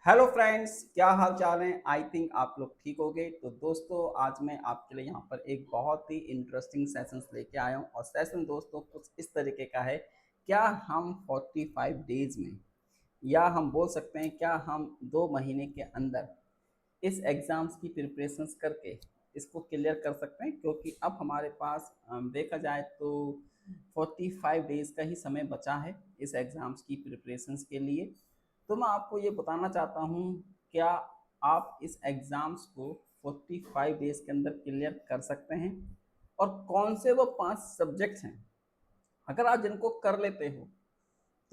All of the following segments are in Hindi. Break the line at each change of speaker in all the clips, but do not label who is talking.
हेलो फ्रेंड्स, क्या हाल चाल है। आई थिंक आप लोग ठीक हो गए। तो दोस्तों, आज मैं आपके लिए यहाँ पर एक बहुत ही इंटरेस्टिंग सेशंस लेके आया हूँ और सेशन दोस्तों कुछ इस तरीके का है। क्या हम 45 डेज में, या हम बोल सकते हैं क्या हम 2 महीने के अंदर इस एग्ज़ाम्स की प्रिपरेशंस करके इसको क्लियर कर सकते हैं, क्योंकि अब हमारे पास देखा जाए तो 45 डेज़ का ही समय बचा है इस एग्ज़ाम्स की प्रिपरेशंस के लिए। तो मैं आपको ये बताना चाहता हूँ, क्या आप इस एग्ज़ाम्स को 45 डेज़ के अंदर क्लियर कर सकते हैं, और कौन से वो 5 सब्जेक्ट्स हैं अगर आप जिनको कर लेते हो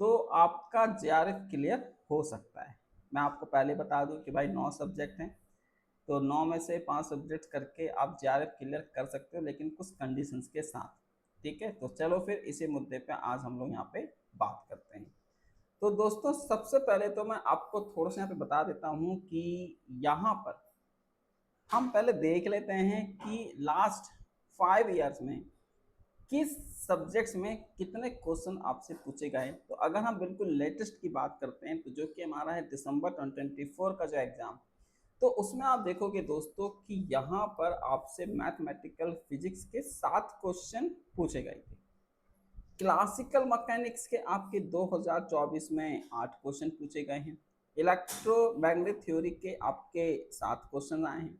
तो आपका जेआरएफ क्लियर हो सकता है। मैं आपको पहले बता दूं कि भाई 9 सब्जेक्ट हैं, तो 9 में से 5 सब्जेक्ट करके आप जेआरएफ क्लियर कर सकते हो, लेकिन कुछ कंडीशंस के साथ। ठीक है, तो चलो फिर इसी मुद्दे पे आज हम लोग यहाँ पे बात करते हैं। तो दोस्तों, सबसे पहले तो मैं आपको थोड़ा सा यहाँ पे बता देता हूँ कि यहाँ पर हम पहले देख लेते हैं कि लास्ट 5 ईयर्स में किस सब्जेक्ट्स में कितने क्वेश्चन आपसे पूछे गए। तो अगर हम बिल्कुल लेटेस्ट की बात करते हैं, तो जो कि हमारा है दिसंबर 2024 का जो एग्जाम, तो उसमें आप देखोगे दोस्तों कि यहाँ पर आपसे मैथमेटिकल फिजिक्स के 7 क्वेश्चन पूछे गए थे। क्लासिकल मैकेनिक्स के आपके 2024 में 8 क्वेश्चन पूछे गए हैं। इलेक्ट्रोमैग्नेटिक थ्योरी के आपके 7 क्वेश्चन आए हैं।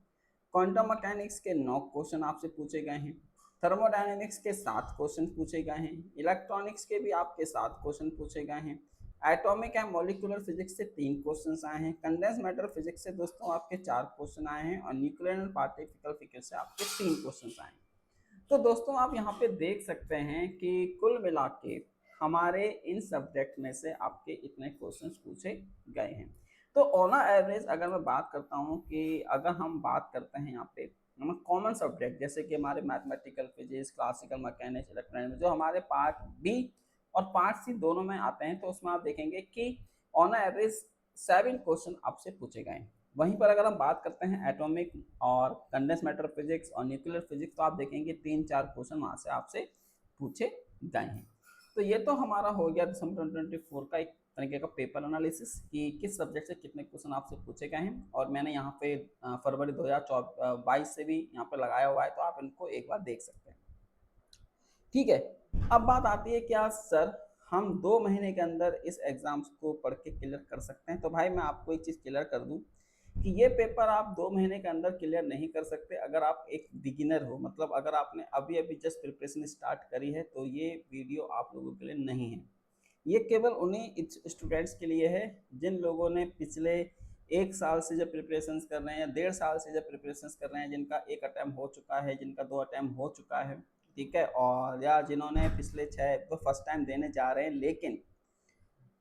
क्वांटम मैकेनिक्स के 9 क्वेश्चन आपसे पूछे गए हैं। थर्मोडायनेमिक्स के 7 क्वेश्चन पूछे गए हैं। इलेक्ट्रॉनिक्स के भी आपके 7 क्वेश्चन पूछे गए हैं। एटॉमिक एंड मॉलिक्यूलर फिजिक्स से 3 क्वेश्चन आए हैं। कंडेंस मैटर फिजिक्स से दोस्तों आपके 4 क्वेश्चन आए हैं, और न्यूक्लियर एंड पार्टिकल फिजिक्स से आपके 3 क्वेश्चन आए हैं। तो दोस्तों, आप यहाँ पे देख सकते हैं कि कुल मिला के हमारे इन सब्जेक्ट में से आपके इतने क्वेश्चंस पूछे गए हैं। तो ऑन एवरेज अगर मैं बात करता हूँ कि अगर हम बात करते हैं यहाँ पे कॉमन सब्जेक्ट, जैसे कि हमारे mathematical physics, classical mechanics, electronics, जो हमारे पार्ट बी और पार्ट सी दोनों में आते हैं, तो उसमें आप देखेंगे कि ऑन एवरेज 7 क्वेश्चन आपसे पूछे गए हैं। वहीं पर अगर हम बात करते हैं एटॉमिक और कंडेंस मैटर फिजिक्स और न्यूक्लियर फिजिक्स, तो आप देखेंगे 3-4 क्वेश्चन वहां से आपसे पूछे गए हैं। तो ये तो हमारा हो गया दिसंबर 2024 का एक तरीके का पेपर एनालिसिस कि किस सब्जेक्ट से कितने क्वेश्चन आपसे पूछे गए हैं, और मैंने यहाँ पे फरवरी 2022 से भी यहाँ पे लगाया हुआ है, तो आप इनको एक बार देख सकते हैं। ठीक है, अब बात आती है क्या सर हम 2 महीने के अंदर इस एग्जाम्स को पढ़ के क्लियर कर सकते हैं। तो भाई मैं आपको एक चीज़ क्लियर कर दूं कि ये पेपर आप 2 महीने के अंदर क्लियर नहीं कर सकते अगर आप एक बिगिनर हो। मतलब अगर आपने अभी अभी जस्ट प्रिपरेशन स्टार्ट करी है, तो ये वीडियो आप लोगों के लिए नहीं है। ये केवल उन्हीं स्टूडेंट्स के लिए है जिन लोगों ने पिछले 1 साल से जब प्रिपरेशन कर रहे हैं, या 1.5 साल से जब प्रिपरेशन कर रहे हैं, जिनका एक अटैम्प्ट हो चुका है, जिनका 2 अटैम्प्ट हो चुका है। ठीक है, और या जिन्होंने पिछले 6 तो फर्स्ट टाइम देने जा रहे हैं,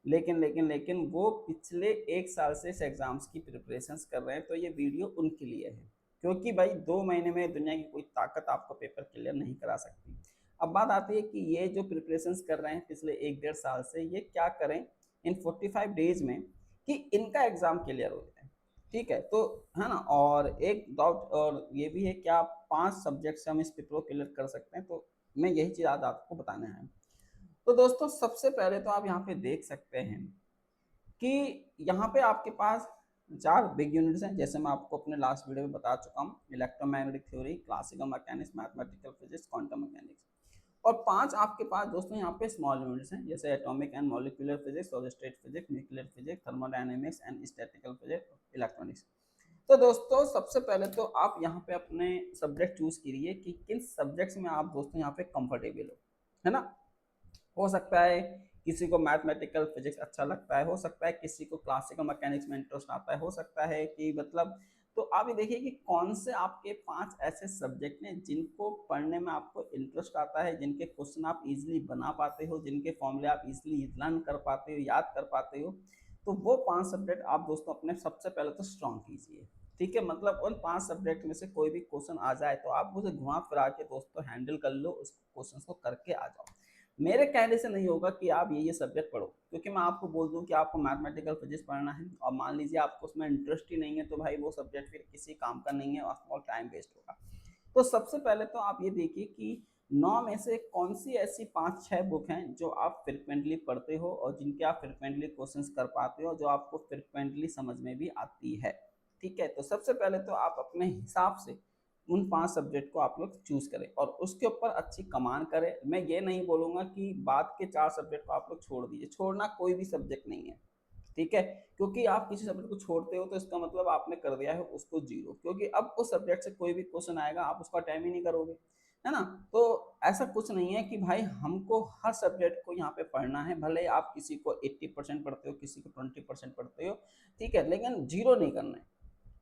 लेकिन वो पिछले 1 साल से इस एग्जाम्स की प्रिपरेशंस कर रहे हैं, तो ये वीडियो उनके लिए है। क्योंकि भाई 2 महीने में दुनिया की कोई ताकत आपको पेपर क्लियर नहीं करा सकती। अब बात आती है कि ये जो प्रिपरेशंस कर रहे हैं पिछले 1-1.5 साल से, ये क्या करें इन 45 डेज में कि इनका एग्जाम क्लियर हो जाए। ठीक है, तो है ना। और एक डाउट और ये भी है, क्या 5 सब्जेक्ट से हम इस पेपर को क्लियर कर सकते हैं, तो मैं यही चीज़ आज आपको बताना है। तो दोस्तों, सबसे पहले तो आप यहाँ पे देख सकते हैं कि यहाँ पे आपके पास 4 बिग यूनिट्स हैं, जैसे मैं आपको अपने लास्ट वीडियो में बता चुका हूँ। Electromagnetic theory, classical mechanics, mathematical physics, quantum mechanics. और 5 आपके पास दोस्तों यहाँ पे स्मॉल यूनिट्स हैं, जैसे atomic and molecular physics, solid state physics, nuclear physics, thermodynamics and statistical physics, electronics. तो दोस्तों, सबसे पहले तो आप यहाँ पे अपने सब्जेक्ट चूज कीजिए कि किन सब्जेक्ट्स में आप दोस्तों यहाँ पे कंफर्टेबल हो, है ना। हो सकता है किसी को मैथमेटिकल फिजिक्स अच्छा लगता है, हो सकता है किसी को क्लासिकल मैकेनिक्स में इंटरेस्ट आता है, हो सकता है कि मतलब, तो आप ये देखिए कि कौन से आपके 5 ऐसे सब्जेक्ट हैं जिनको पढ़ने में आपको इंटरेस्ट आता है, जिनके क्वेश्चन आप इजीली बना पाते हो, जिनके फॉर्मूले आप इजीली लर्न कर पाते हो, याद कर पाते हो। तो वो 5 सब्जेक्ट आप दोस्तों अपने सबसे पहले तो स्ट्रॉन्ग कीजिए। ठीक है, मतलब उन 5 सब्जेक्ट में से कोई भी क्वेश्चन आ जाए तो आप उसे घुमा फिरा के दोस्तों हैंडल कर लो, उस क्वेश्चन को करके आ जाओ। मेरे कहने से नहीं होगा कि आप ये सब्जेक्ट पढ़ो, क्योंकि मैं आपको बोल दूं कि आपको मैथमेटिकल फिजिक्स पढ़ना है और मान लीजिए आपको उसमें इंटरेस्ट ही नहीं है, तो भाई वो सब्जेक्ट फिर किसी काम का नहीं है और टाइम वेस्ट होगा। तो सबसे पहले तो आप ये देखिए कि 9 में से कौन सी ऐसी 5-6 बुक हैं जो आप फ्रिक्वेंटली पढ़ते हो और जिनके आप फ्रिक्वेंटली क्वेश्चंस कर पाते हो, जो आपको फ्रिक्वेंटली समझ में भी आती है। ठीक है, तो सबसे पहले तो आप अपने हिसाब से उन 5 सब्जेक्ट को आप लोग चूज़ करें और उसके ऊपर अच्छी कमान करें। मैं ये नहीं बोलूँगा कि बाद के 4 सब्जेक्ट को आप लोग छोड़ दीजिए, छोड़ना कोई भी सब्जेक्ट नहीं है। ठीक है? क्योंकि आप किसी सब्जेक्ट को छोड़ते हो तो इसका मतलब आपने कर दिया है उसको ज़ीरो, क्योंकि अब उस सब्जेक्ट से कोई भी क्वेश्चन आएगा आप उसको अटेम्प्ट ही नहीं करोगे, है ना? तो ऐसा कुछ नहीं है कि भाई हमको हर सब्जेक्ट को यहाँ पे पढ़ना है, भले आप किसी को 80% पढ़ते हो, किसी को 20% पढ़ते हो, ठीक है? लेकिन ज़ीरो नहीं करना है।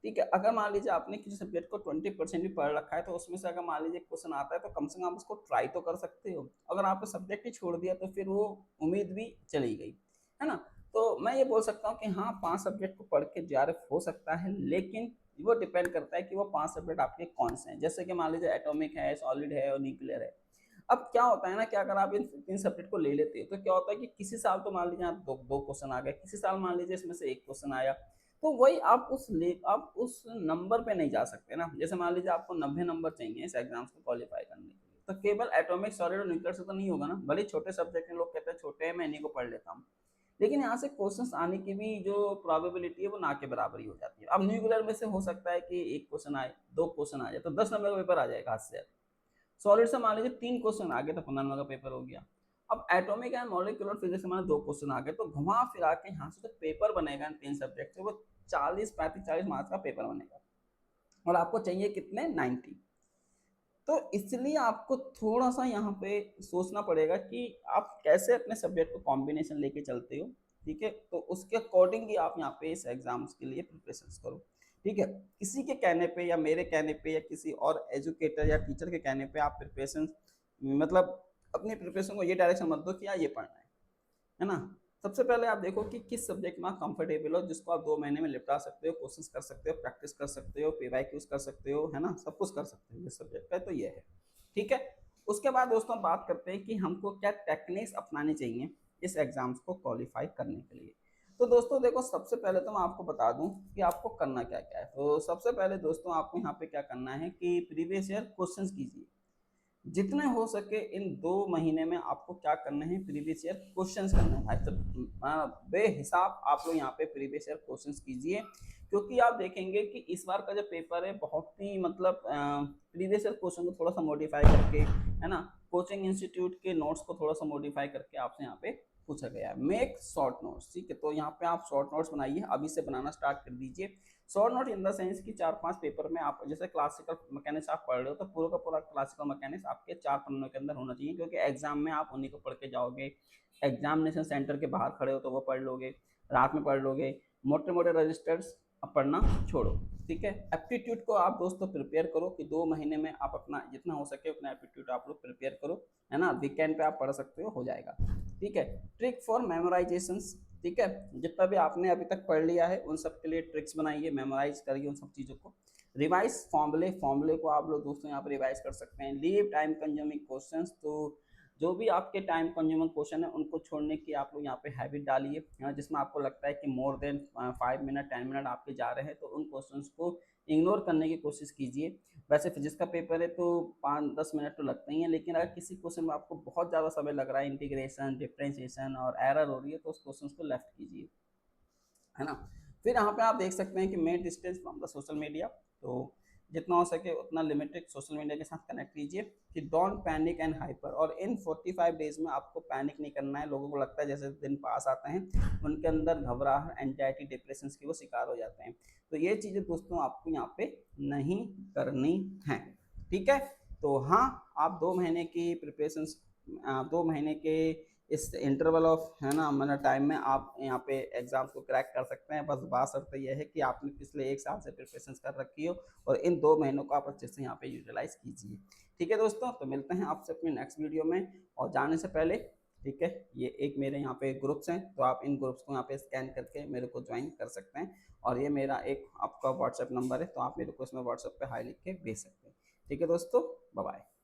ठीक है, अगर मान लीजिए आपने किसी सब्जेक्ट को 20% भी पढ़ रखा है तो उसमें से अगर मान लीजिए क्वेश्चन आता है तो कम से कम आप उसको ट्राई तो कर सकते हो। अगर आपने सब्जेक्ट ही छोड़ दिया तो फिर वो उम्मीद भी चली गई, है ना? तो मैं ये बोल सकता हूँ कि हाँ, 5 सब्जेक्ट को पढ़ के जेआरएफ हो सकता है, लेकिन वो डिपेंड करता है कि वो 5 सब्जेक्ट आपके कौन से हैं। जैसे कि मान लीजिए एटॉमिक है, सॉलिड है और न्यूक्लियर है। अब क्या होता है ना कि अगर आप इन 3 सब्जेक्ट को ले लेते हो तो क्या होता है कि किसी साल तो मान लीजिए आप 2 क्वेश्चन आ गए, किसी साल मान लीजिए इसमें से 1 क्वेश्चन आया। तो वही आप उस नंबर पे नहीं जा सकते ना। जैसे मान लीजिए आपको 90 नंबर चाहिए इस एग्जाम्स को क्वालीफाई करने के लिए, तो केवल एटॉमिक, सॉलिड और न्यूक्लियर से तो नहीं होगा ना। भले ही छोटे सब्जेक्ट हैं, लोग कहते हैं छोटे हैं मैं इन्हीं को पढ़ लेता हूँ, लेकिन यहाँ से क्वेश्चंस आने की भी जो प्रोबेबिलिटी है वो ना के बराबर ही हो जाती है। अब न्यूक्लियर में से हो सकता है कि 1 क्वेश्चन आए, 2 क्वेश्चन आ जाए तो 10 नंबर का पेपर आ जाएगा हाथ से। सॉलिड से मान लीजिए 3 क्वेश्चन आ गए तो 15 नंबर का पेपर हो गया। अब एटॉमिक एंड मॉलिक्यूलर फिजिक्स से मान 2 क्वेश्चन आ गए तो घुमा फिरा के यहाँ से जो पेपर बनेगा इन 3 सब्जेक्ट से वो 40-35-40 मार्क्स का पेपर बनेगा और आपको चाहिए कितने 90। तो इसलिए आपको थोड़ा-सा यहाँ पे सोचना पड़ेगा कि आप कैसे अपने सब्जेक्ट को कॉम्बिनेशन लेके चलते हो, ठीक है? तो उसके अकॉर्डिंग ही आप यहाँ पे इस एग्ज़ाम्स के लिए प्रिपरेशंस करो, ठीक है? किसी के कहने पे या मेरे कहने पे या किसी और एजुकेटर या टीचर के कहने पे आप प्रिपरेशंस मतलब अपनी प्रिपरेशन को ये डायरेक्शन मत दो कि यार ये पढ़ना है ना? सबसे पहले आप देखो कि किस सब्जेक्ट में आप कंफर्टेबल हो, जिसको आप 2 महीने में निपटा सकते हो, कोशिश कर सकते हो, प्रैक्टिस कर सकते हो, पीवाईक्यूज़ कर सकते हो, है ना? सब कुछ कर सकते हो इस सब्जेक्ट का, तो ये है, ठीक है? उसके बाद दोस्तों बात करते हैं कि हमको क्या टेक्निक्स अपनानी चाहिए इस एग्ज़ाम्स को क्वालीफाई करने के लिए। तो दोस्तों देखो, सबसे पहले तो मैं आपको बता दूँ कि आपको करना क्या-क्या है। तो सबसे पहले दोस्तों आपको यहाँ पे क्या करना है कि प्रीवियस ईयर क्वेश्चंस कीजिए। जितने हो सके इन 2 महीने में आपको क्या करना है, प्रीवियस ईयर क्वेश्चंस करना है भाई साहब। बेहिसाब आप लोग यहाँ पे प्रीवियस ईयर क्वेश्चंस कीजिए, क्योंकि आप देखेंगे कि इस बार का जो पेपर है बहुत ही मतलब प्रीवियस ईयर क्वेश्चन को थोड़ा सा मॉडिफाई करके, है ना, कोचिंग इंस्टीट्यूट के नोट्स को थोड़ा सा मॉडिफाई करके आपसे यहाँ पे पूछा गया है। मेक शॉर्ट नोट्स, ठीक है? तो यहाँ पे आप शॉर्ट नोट्स बनाइए, अभी से बनाना स्टार्ट कर दीजिए। Short note in the sense कि 4-5 पेपर में आप जैसे क्लासिकल मैकेनिक्स आप पढ़ रहे हो तो पूरा का पूरा क्लासिकल मैकेनिक्स आपके 4 पन्नों के अंदर होना चाहिए, क्योंकि एग्जाम में आप उन्हीं को पढ़ के जाओगे। एग्जामिनेशन सेंटर के बाहर खड़े हो तो वो पढ़ लोगे, रात में पढ़ लोगे, मोटे मोटे रजिस्टर्स अब पढ़ना छोड़ो, ठीक है? एप्टीट्यूड को आप दोस्तों प्रिपेयर करो कि 2 महीने में आप अपना जितना हो सके उतना एप्टीट्यूड आप लोग प्रिपेयर करो, है ना? वीकेंड पे आप पढ़ सकते हो जाएगा, ठीक है? ट्रिक फॉर मेमोराइजेशंस, ठीक है? जितना भी आपने अभी तक पढ़ लिया है उन सब के लिए ट्रिक्स बनाइए, मेमोराइज करिए उन सब चीज़ों को। रिवाइज फॉर्मूले, फॉर्मूले को आप लोग दोस्तों यहाँ पे रिवाइज कर सकते हैं। लीव टाइम कंज्यूमिंग क्वेश्चंस, तो जो भी आपके टाइम कंज्यूमिंग क्वेश्चन है उनको छोड़ने की आप लोग यहाँ पे हैबिट डालिए, जिसमें आपको लगता है कि मोर देन 5 मिनट 10 मिनट आपके जा रहे हैं तो उन क्वेश्चंस को इग्नोर करने की कोशिश कीजिए। वैसे फिजिक्स का पेपर है तो 5-10 मिनट तो लगते ही हैं, लेकिन अगर किसी क्वेश्चन में आपको बहुत ज़्यादा समय लग रहा है, इंटीग्रेशन, डिफरेंशिएशन और एरर हो रही है, तो उस क्वेश्चन को लेफ्ट कीजिए, है ना? फिर यहाँ पे आप देख सकते हैं कि make distance from the social media, तो जितना हो सके उतना लिमिटेड सोशल मीडिया के साथ कनेक्ट कीजिए। कि डोंट पैनिक एंड हाइपर, और इन 45 डेज में आपको पैनिक नहीं करना है। लोगों को लगता है जैसे दिन पास आते हैं उनके अंदर घबराहट, एंजाइटी, डिप्रेशन की वो शिकार हो जाते हैं, तो ये चीज़ें दोस्तों आपको यहाँ पे नहीं करनी है, ठीक है? तो हाँ, आप 2 महीने की प्रिपरेशन, 2 महीने के इस इंटरवल ऑफ, है ना, मतलब टाइम में आप यहाँ पे एग्जाम्स को क्रैक कर सकते हैं। बस बात शर्त यह है कि आपने पिछले 1 साल से प्रिपरेशन कर रखी हो और इन 2 महीनों को आप अच्छे से यहाँ पे यूटिलाइज कीजिए, ठीक है दोस्तों? तो मिलते हैं आपसे अपने नेक्स्ट वीडियो में, और जाने से पहले, ठीक है, ये एक मेरे यहाँ पे ग्रुप्स हैं तो आप इन ग्रुप्स को यहाँ पे स्कैन करके मेरे को ज्वाइन कर सकते हैं, और ये मेरा एक आपका व्हाट्सएप नंबर है तो आप मेरे को इसमें व्हाट्सएप पे हाई लिख के भेज सकते हैं, ठीक है दोस्तों? Bye bye.